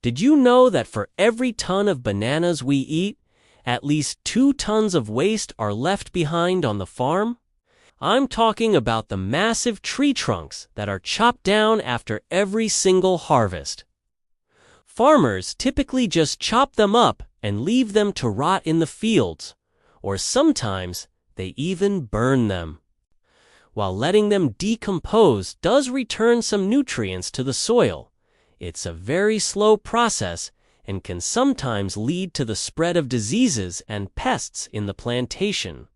Did you know that for every ton of bananas we eat, at least 2 tons of waste are left behind on the farm? I'm talking about the massive tree trunks that are chopped down after every single harvest. Farmers typically just chop them up and leave them to rot in the fields, or sometimes they even burn them. While letting them decompose does return some nutrients to the soil, it's a very slow process and can sometimes lead to the spread of diseases and pests in the plantation.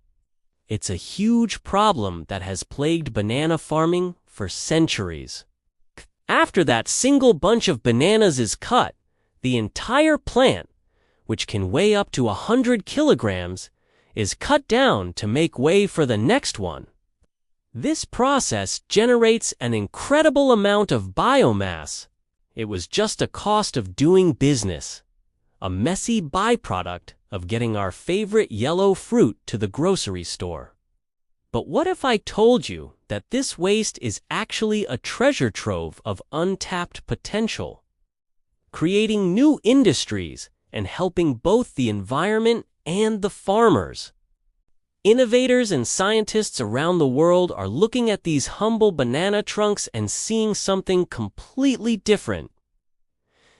It's a huge problem that has plagued banana farming for centuries. After that single bunch of bananas is cut, the entire plant, which can weigh up to 100 kilograms, is cut down to make way for the next one. This process generates an incredible amount of biomass. It was just a cost of doing business, a messy byproduct of getting our favorite yellow fruit to the grocery store. But what if I told you that this waste is actually a treasure trove of untapped potential, creating new industries and helping both the environment and the farmers? Innovators and scientists around the world are looking at these humble banana trunks and seeing something completely different.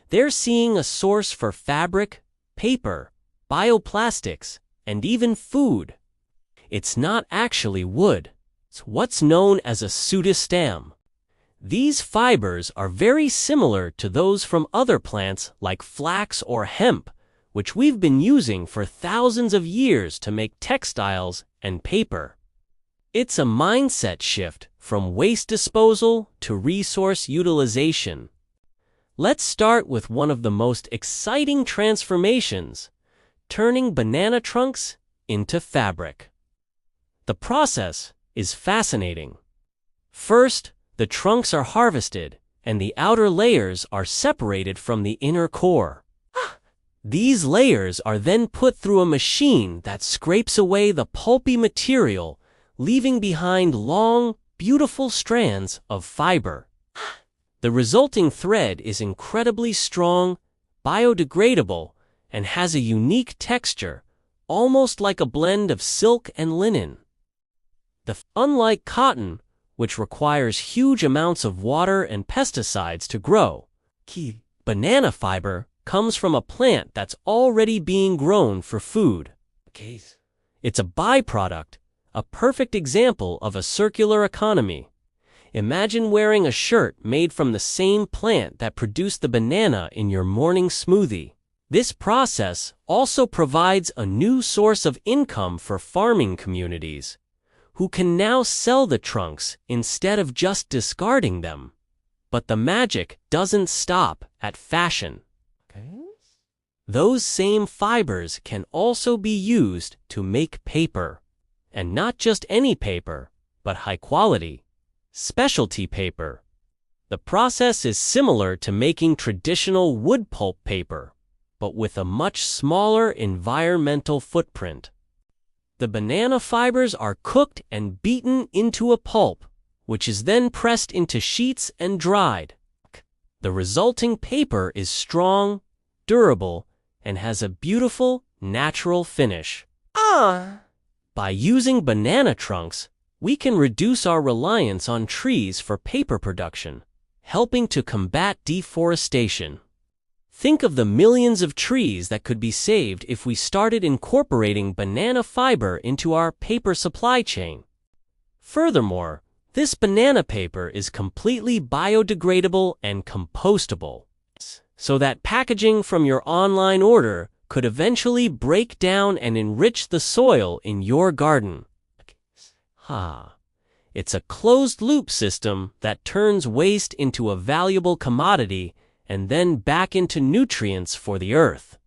They're seeing a source for fabric, paper, bioplastics, and even food. It's not actually wood. It's what's known as a pseudostem. These fibers are very similar to those from other plants like flax or hemp, which we've been using for thousands of years to make textiles and paper. It's a mindset shift from waste disposal to resource utilization. Let's start with one of the most exciting transformations, turning banana trunks into fabric. The process is fascinating. First, the trunks are harvested, and the outer layers are separated from the inner core. These layers are then put through a machine that scrapes away the pulpy material, leaving behind long, beautiful strands of fiber. The resulting thread is incredibly strong, biodegradable, and has a unique texture, almost like a blend of silk and linen. Unlike cotton, which requires huge amounts of water and pesticides to grow, banana fiber comes from a plant that's already being grown for food. It's a byproduct, a perfect example of a circular economy. Imagine wearing a shirt made from the same plant that produced the banana in your morning smoothie. This process also provides a new source of income for farming communities, who can now sell the trunks instead of just discarding them. But the magic doesn't stop at fashion. Those same fibers can also be used to make paper. And not just any paper, but high quality, specialty paper. The process is similar to making traditional wood pulp paper, but with a much smaller environmental footprint. The banana fibers are cooked and beaten into a pulp, which is then pressed into sheets and dried. The resulting paper is strong, durable, and has a beautiful, natural finish. By using banana trunks, we can reduce our reliance on trees for paper production, helping to combat deforestation. Think of the millions of trees that could be saved if we started incorporating banana fiber into our paper supply chain. Furthermore, this banana paper is completely biodegradable and compostable, so that packaging from your online order could eventually break down and enrich the soil in your garden. It's a closed-loop system that turns waste into a valuable commodity and then back into nutrients for the earth.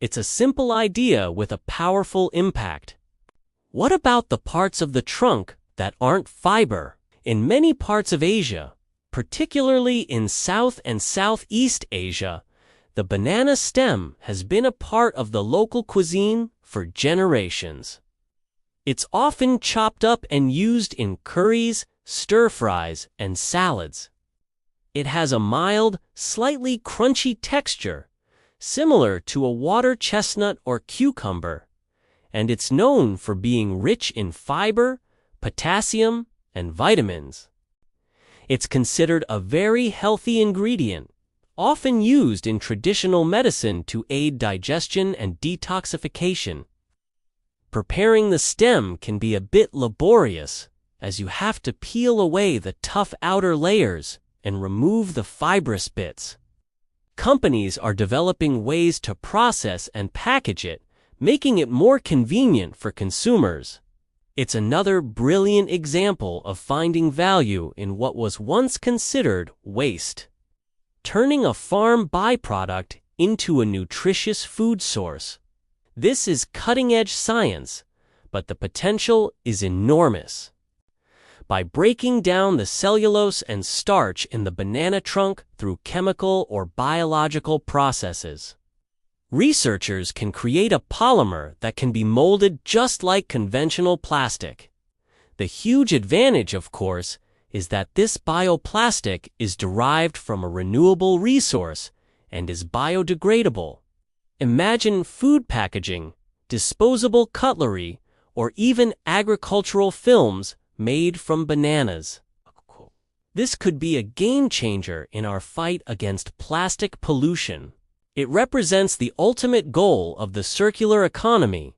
It's a simple idea with a powerful impact. What about the parts of the trunk that aren't fiber? In many parts of Asia, particularly in South and Southeast Asia, the banana stem has been a part of the local cuisine for generations. It's often chopped up and used in curries, stir-fries, and salads. It has a mild, slightly crunchy texture, similar to a water chestnut or cucumber, and it's known for being rich in fiber, potassium, and vitamins. It's considered a very healthy ingredient, often used in traditional medicine to aid digestion and detoxification. Preparing the stem can be a bit laborious, as you have to peel away the tough outer layers and remove the fibrous bits. Companies are developing ways to process and package it, making it more convenient for consumers. It's another brilliant example of finding value in what was once considered waste. Turning a farm byproduct into a nutritious food source. This is cutting-edge science, but the potential is enormous. By breaking down the cellulose and starch in the banana trunk through chemical or biological processes, researchers can create a polymer that can be molded just like conventional plastic. The huge advantage, of course, is that this bioplastic is derived from a renewable resource and is biodegradable. Imagine food packaging, disposable cutlery, or even agricultural films made from bananas. This could be a game changer in our fight against plastic pollution. It represents the ultimate goal of the circular economy,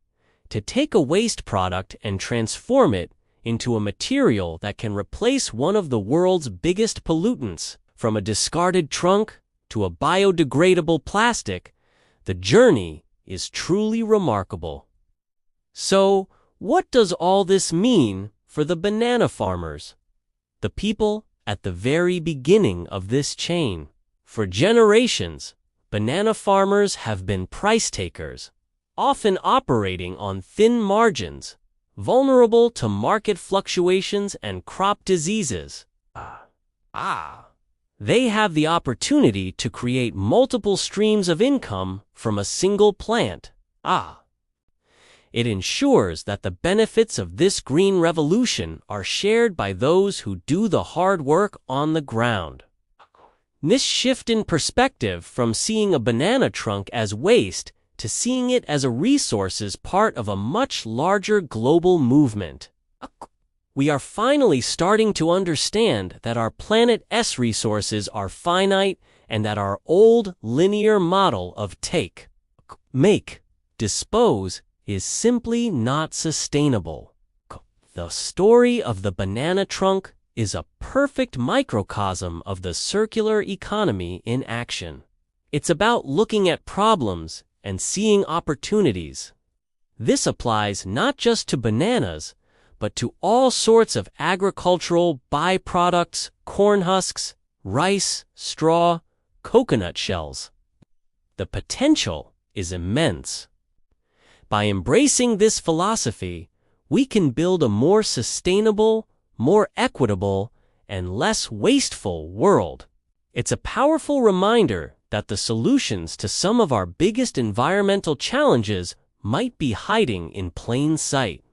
to take a waste product and transform it into a material that can replace one of the world's biggest pollutants. From a discarded trunk to a biodegradable plastic, the journey is truly remarkable. So, what does all this mean for the banana farmers, the people at the very beginning of this chain? For generations, banana farmers have been price takers, often operating on thin margins, vulnerable to market fluctuations and crop diseases. They have the opportunity to create multiple streams of income from a single plant. It ensures that the benefits of this green revolution are shared by those who do the hard work on the ground. This shift in perspective from seeing a banana trunk as waste to seeing it as a resource is part of a much larger global movement. We are finally starting to understand that our planet's resources are finite and that our old linear model of take, make, dispose is simply not sustainable. The story of the banana trunk is a perfect microcosm of the circular economy in action. It's about looking at problems and seeing opportunities. This applies not just to bananas, but to all sorts of agricultural byproducts, corn husks, rice, straw, coconut shells. The potential is immense. By embracing this philosophy, we can build a more sustainable, more equitable, and less wasteful world. It's a powerful reminder that the solutions to some of our biggest environmental challenges might be hiding in plain sight,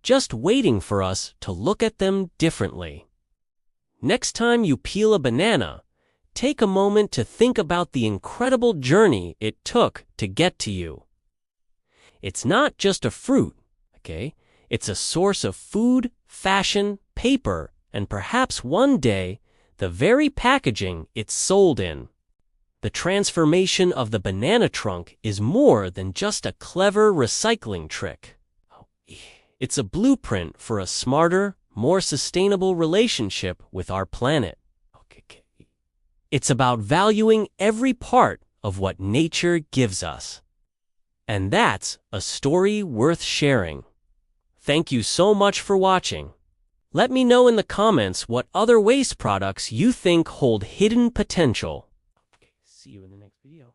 just waiting for us to look at them differently. Next time you peel a banana, take a moment to think about the incredible journey it took to get to you. It's not just a fruit, okay? It's a source of food, fashion, paper, and perhaps one day, the very packaging it's sold in. The transformation of the banana trunk is more than just a clever recycling trick. It's a blueprint for a smarter, more sustainable relationship with our planet. It's about valuing every part of what nature gives us. And that's a story worth sharing. Thank you so much for watching. Let me know in the comments what other waste products you think hold hidden potential. See you in the next video.